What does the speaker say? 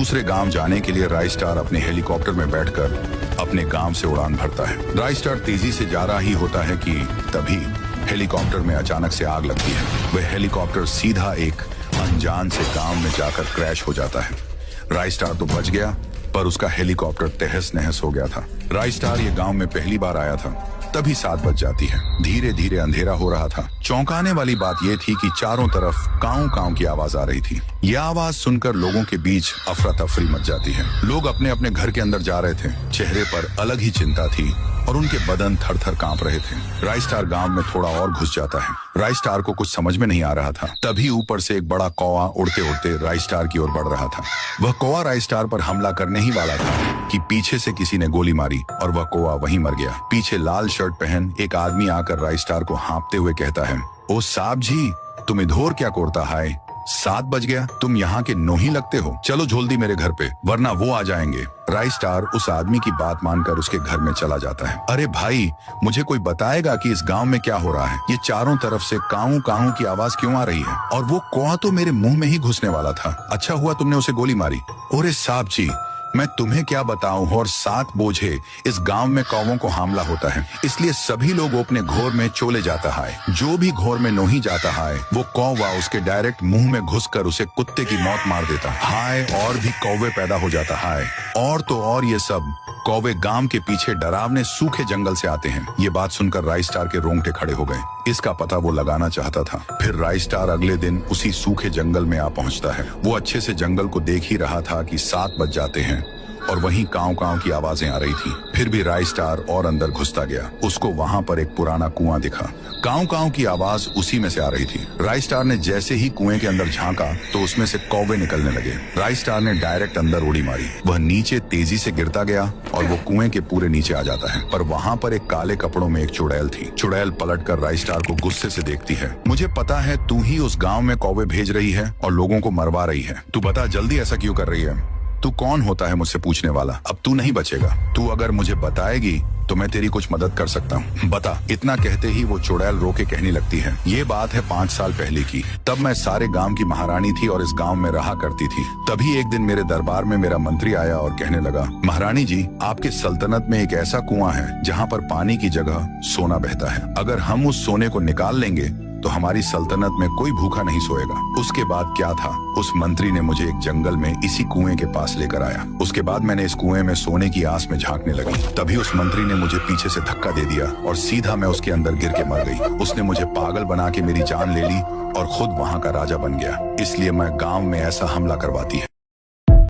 दूसरे गांव जाने के लिए राइस्टार अपने हेलीकॉप्टर में बैठकर अपने गांव से उड़ान भरता है। राइस्टार तेजी से जा रहा ही होता है कि तभी हेलीकॉप्टर में अचानक से आग लगती है। वह हेलीकॉप्टर सीधा एक अनजान से गांव में जाकर क्रैश हो जाता है। राइस्टार तो बच गया, पर उसका हेलीकॉप्टर तहस नहस हो गया था। राइस्टार ये गांव में पहली बार आया था। तभी 7 बज जाती है। धीरे धीरे अंधेरा हो रहा था। चौंकाने वाली बात यह थी कि चारों तरफ काऊ काऊ की आवाज आ रही थी। यह आवाज सुनकर लोगों के बीच अफरा तफरी मच जाती है। लोग अपने अपने घर के अंदर जा रहे थे। चेहरे पर अलग ही चिंता थी और उनके बदन थर थर कांप रहे थे। राइस्टार गांव में थोड़ा और घुस जाता है। राइस्टार को कुछ समझ में नहीं आ रहा था। तभी ऊपर से एक बड़ा कौवा उड़ते उड़ते राइस्टार की ओर बढ़ रहा था। वह कौवा राइस्टार पर हमला करने ही वाला था कि पीछे से किसी ने गोली मारी और वह कौवा वहीं मर गया। पीछे लाल शर्ट पहन एक आदमी आकर राइस्टार को हाँपते हुए कहता है, ओ साहब जी, तुम इधर क्या करता है? 7 बज गया, तुम यहाँ के नोही लगते हो। चलो जल्दी मेरे घर पे, वरना वो आ जाएंगे। राइस्टार उस आदमी की बात मानकर उसके घर में चला जाता है। अरे भाई, मुझे कोई बताएगा कि इस गांव में क्या हो रहा है? ये चारों तरफ से काऊ काऊ की आवाज क्यों आ रही है? और वो कौवा तो मेरे मुंह में ही घुसने वाला था। अच्छा हुआ तुमने उसे गोली मारी। अरे साहब जी, मैं तुम्हें क्या बताऊं, और 7 बोझे इस गांव में कौवों को हमला होता है, इसलिए सभी लोग अपने घोर में चले जाता है। जो भी घोर में नहीं जाता है, वो कौवा उसके डायरेक्ट मुंह में घुसकर उसे कुत्ते की मौत मार देता है। और भी कौवे पैदा हो जाता है। और तो और ये सब कौवे गांव के पीछे डरावने सूखे जंगल से आते हैं। ये बात सुनकर राइस्टार के रोंगटे खड़े हो गए। इसका पता वो लगाना चाहता था। फिर राइस्टार अगले दिन उसी सूखे जंगल में आ पहुंचता है। वो अच्छे से जंगल को देख ही रहा था कि 7 बज जाते हैं और वहीं काऊ काऊ की आवाजें आ रही थी। फिर भी राइस्टार और अंदर घुसता गया। उसको वहां पर एक पुराना कुआं दिखा। काऊ काऊ की आवाज उसी में से आ रही थी। राइस्टार ने जैसे ही कुएं के अंदर झांका तो उसमें से कौवे निकलने लगे। राइस्टार ने डायरेक्ट अंदर उड़ी मारी। वह नीचे तेजी से गिरता गया और वो कुएं के पूरे नीचे आ जाता है। पर वहां पर एक काले कपड़ों में एक चुड़ैल थी। चुड़ैल पलटकर राइस्टार को गुस्से से देखती है। मुझे पता है तू ही उस गाँव में कौवे भेज रही है और लोगों को मरवा रही है। तू बता जल्दी, ऐसा क्यों कर रही है? तू कौन होता है मुझसे पूछने वाला? अब तू नहीं बचेगा। तू अगर मुझे बताएगी तो मैं तेरी कुछ मदद कर सकता हूँ। बता। इतना कहते ही वो चुड़ैल रो के कहने लगती है। ये बात है 5 साल पहले की। तब मैं सारे गांव की महारानी थी और इस गांव में रहा करती थी। तभी एक दिन मेरे दरबार में मेरा मंत्री आया और कहने लगा, महारानी जी, आपके सल्तनत में एक ऐसा कुआं है जहाँ पर पानी की जगह सोना बहता है। अगर हम उस सोने को निकाल लेंगे तो हमारी सल्तनत में कोई भूखा नहीं सोएगा। उसके बाद क्या था, उस मंत्री ने मुझे एक जंगल में इसी कुएं के पास लेकर आया। उसके बाद मैंने इस कुएं में सोने की आस में झांकने लगी। तभी उस मंत्री ने मुझे पीछे से धक्का दे दिया और सीधा मैं उसके अंदर गिर के मर गई। उसने मुझे पागल बना के मेरी जान ले ली और खुद वहां का राजा बन गया। इसलिए मैं गांव में ऐसा हमला करवाती है।